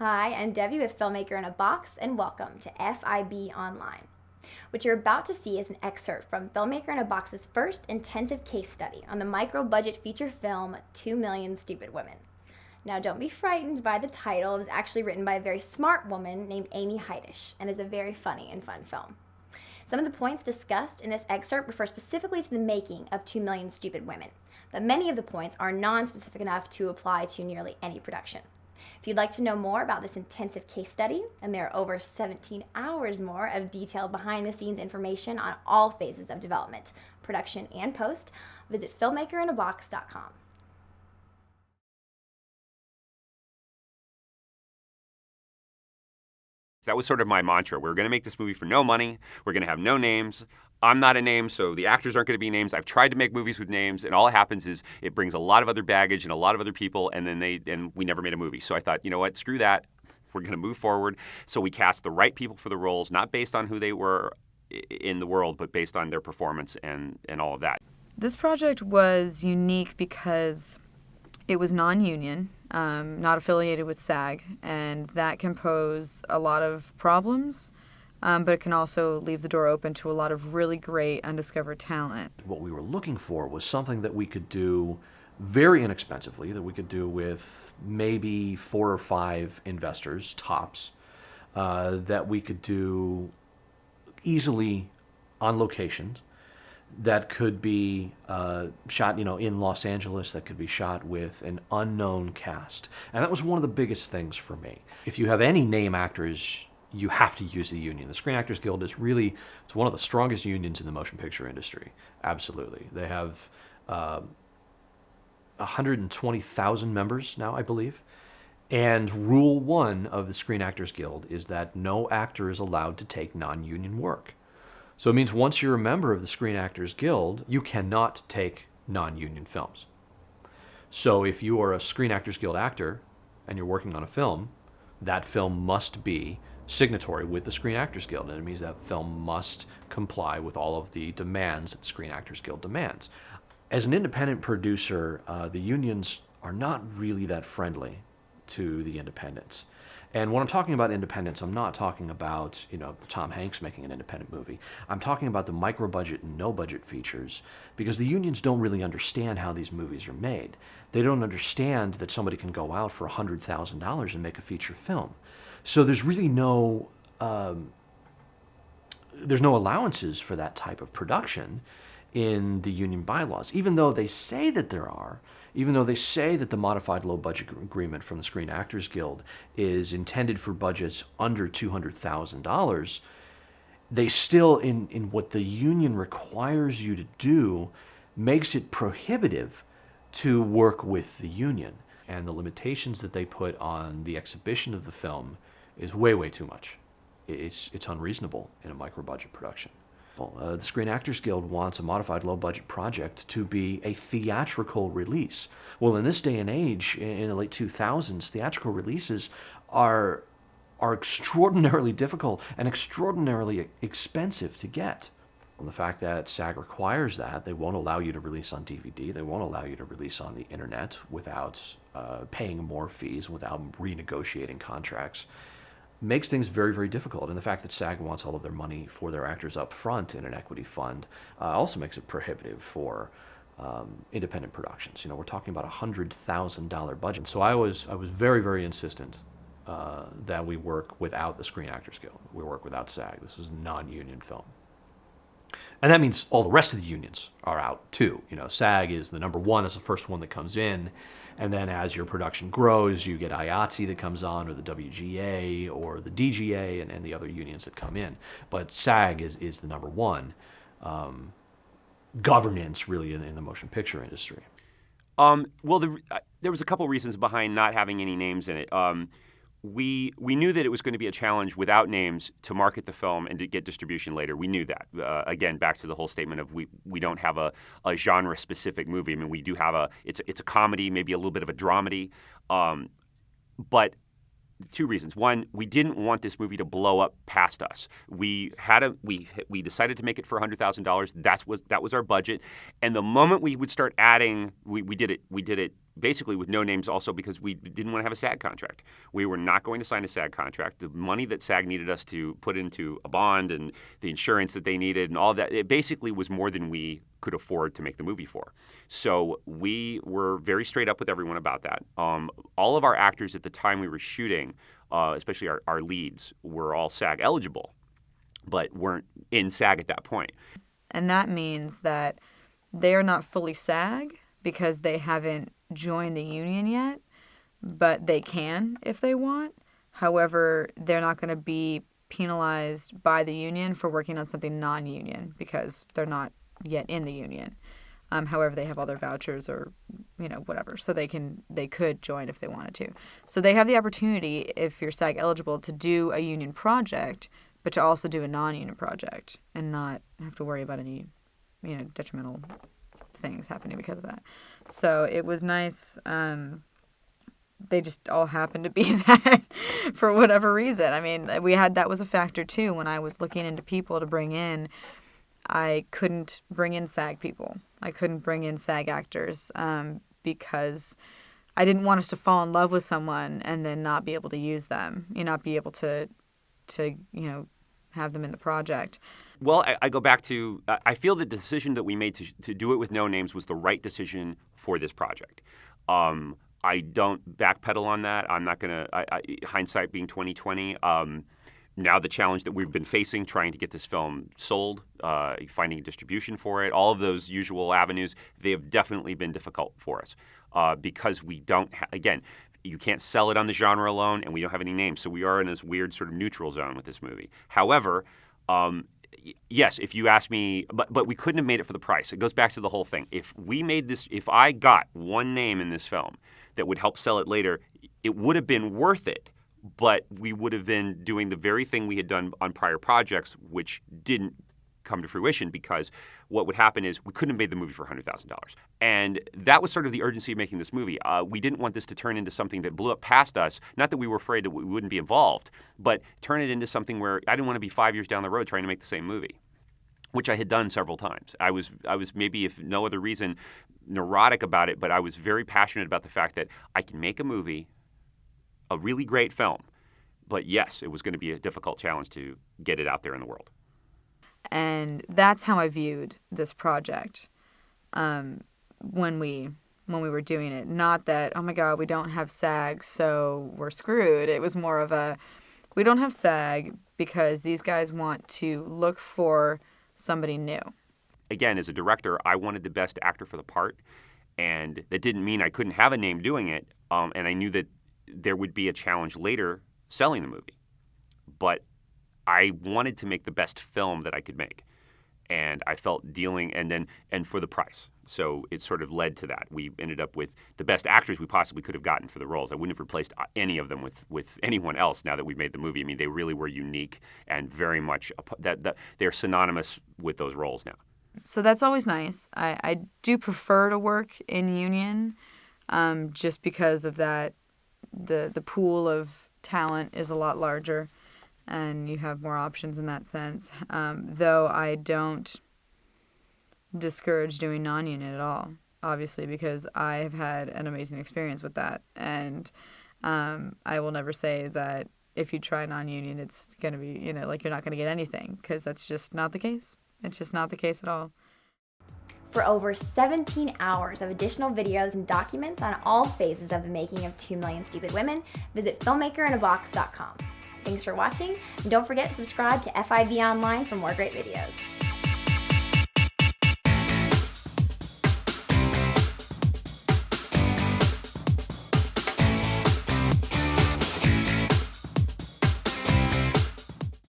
Hi, I'm Debbie with Filmmaker in a Box, and welcome to FIB Online. What you're about to see is an excerpt from Filmmaker in a Box's first intensive case study on the micro-budget feature film 2 Million Stupid Women. Now, don't be frightened by the title. It was actually written by a very smart woman named Amy Heidish and is a very funny and fun film. Some of the points discussed in this excerpt refer specifically to the making of 2 Million Stupid Women, but many of the points are non-specific enough to apply to nearly any production. If you'd like to know more about this intensive case study, and there are over 17 hours more of detailed behind-the-scenes information on all phases of development, production, and post, visit filmmakerinabox.com. That was sort of my mantra. We're going to make this movie for no money. We're going to have no names. I'm not a name, so the actors aren't going to be names. I've tried to make movies with names, and all that happens is it brings a lot of other baggage and a lot of other people, and then we never made a movie. So I thought, you know what, screw that. We're going to move forward. So we cast the right people for the roles, not based on who they were in the world, but based on their performance and all of that. This project was unique because it was non-union, not affiliated with SAG, and that can pose a lot of problems, but it can also leave the door open to a lot of really great undiscovered talent. What we were looking for was something that we could do very inexpensively, that we could do with maybe 4 or 5 investors, tops, that we could do easily on locations, that could be shot, in Los Angeles, that could be shot with an unknown cast. And that was one of the biggest things for me. If you have any name actors, you have to use the union. The Screen Actors Guild is it's one of the strongest unions in the motion picture industry. Absolutely. They have 120,000 members now, I believe. And rule 1 of the Screen Actors Guild is that no actor is allowed to take non-union work. So it means once you're a member of the Screen Actors Guild, you cannot take non-union films. So if you are a Screen Actors Guild actor and you're working on a film, that film must be signatory with the Screen Actors Guild, and it means that film must comply with all of the demands that the Screen Actors Guild demands. As an independent producer, the unions are not really that friendly to the independents. And when I'm talking about independence, I'm not talking about, Tom Hanks making an independent movie. I'm talking about the micro-budget and no-budget features, because the unions don't really understand how these movies are made. They don't understand that somebody can go out for $100,000 and make a feature film. So there's really no allowances for that type of production in the union bylaws, even though they say that there are. Even though they say that the modified low-budget agreement from the Screen Actors Guild is intended for budgets under $200,000, they still, in what the union requires you to do, makes it prohibitive to work with the union. And the limitations that they put on the exhibition of the film is way, way too much. It's unreasonable in a micro-budget production. The Screen Actors Guild wants a modified low-budget project to be a theatrical release. Well, in this day and age, in the late 2000s, theatrical releases are extraordinarily difficult and extraordinarily expensive to get. And the fact that SAG requires that, they won't allow you to release on DVD, they won't allow you to release on the internet without paying more fees, without renegotiating contracts, makes things very, very difficult. And the fact that SAG wants all of their money for their actors up front in an equity fund also makes it prohibitive for independent productions. We're talking about a $100,000 budget. So I was very, very insistent that we work without the Screen Actors Guild. We work without SAG. This is a non-union film. And that means all the rest of the unions are out too. SAG is the number one, it's the first one that comes in. And then as your production grows, you get IATSE that comes on, or the WGA, or the DGA, and the other unions that come in. But SAG is the number one governance, really, in the motion picture industry. Well, there was a couple reasons behind not having any names in it. We knew that it was going to be a challenge without names to market the film and to get distribution later. We knew that. Again, back to the whole statement of we don't have a genre-specific movie. I mean, we do have it's a comedy, maybe a little bit of a dramedy, but 2 reasons. One, we didn't want this movie to blow up past us. We decided to make it for $100,000. That was our budget. And the moment we would start adding, we did it basically with no names also because we didn't want to have a SAG contract. We were not going to sign a SAG contract. The money that SAG needed us to put into a bond and the insurance that they needed and all that, it basically was more than we could afford to make the movie for. So we were very straight up with everyone about that. All of our actors at the time we were shooting, especially our leads, were all SAG eligible, but weren't in SAG at that point. And that means that they're not fully SAG because they haven't joined the union yet, but they can if they want. However, they're not going to be penalized by the union for working on something non-union because they're not yet in the union. However, they have all their vouchers or, whatever. So they could join if they wanted to. So they have the opportunity, if you're SAG eligible, to do a union project, but to also do a non-union project and not have to worry about any, detrimental things happening because of that. So it was nice. They just all happened to be that for whatever reason. I mean, that was a factor too. When I was looking into people to bring in, I couldn't bring in SAG people. I couldn't bring in SAG actors because I didn't want us to fall in love with someone and then not be able to use them, not be able to have them in the project. Well, I go back to, I feel the decision that we made to do it with no names was the right decision for this project. I don't backpedal on that. I'm not going to, hindsight being 2020, now the challenge that we've been facing, trying to get this film sold, finding distribution for it, all of those usual avenues, they have definitely been difficult for us because we don't, again, you can't sell it on the genre alone, and we don't have any names. So we are in this weird sort of neutral zone with this movie. However, yes, if you ask me, but we couldn't have made it for the price. It goes back to the whole thing. If I got one name in this film that would help sell it later, it would have been worth it. But we would have been doing the very thing we had done on prior projects, which didn't come to fruition because what would happen is we couldn't have made the movie for $100,000. And that was sort of the urgency of making this movie. We didn't want this to turn into something that blew up past us. Not that we were afraid that we wouldn't be involved, but turn it into something where I didn't want to be 5 years down the road trying to make the same movie, which I had done several times. I was maybe, if no other reason, neurotic about it, but I was very passionate about the fact that I can make a movie, a really great film, but yes, it was going to be a difficult challenge to get it out there in the world. And that's how I viewed this project when we were doing it. Not that, oh my God, we don't have SAG, so we're screwed. It was more of a, we don't have SAG because these guys want to look for somebody new. Again, as a director, I wanted the best actor for the part, and that didn't mean I couldn't have a name doing it, and I knew that there would be a challenge later selling the movie. But I wanted to make the best film that I could make. And I felt and for the price. So it sort of led to that. We ended up with the best actors we possibly could have gotten for the roles. I wouldn't have replaced any of them with anyone else now that we made the movie. I mean, they really were unique and very much, they're synonymous with those roles now. So that's always nice. I do prefer to work in union just because of that. The pool of talent is a lot larger and you have more options in that sense. Though I don't discourage doing non-union at all, obviously, because I have had an amazing experience with that. And I will never say that if you try non-union, it's going to be, like you're not going to get anything, because that's just not the case. It's just not the case at all. For over 17 hours of additional videos and documents on all phases of the making of 2 Million Stupid Women, visit filmmakerinabox.com. Thanks for watching, and don't forget to subscribe to FIB Online for more great videos.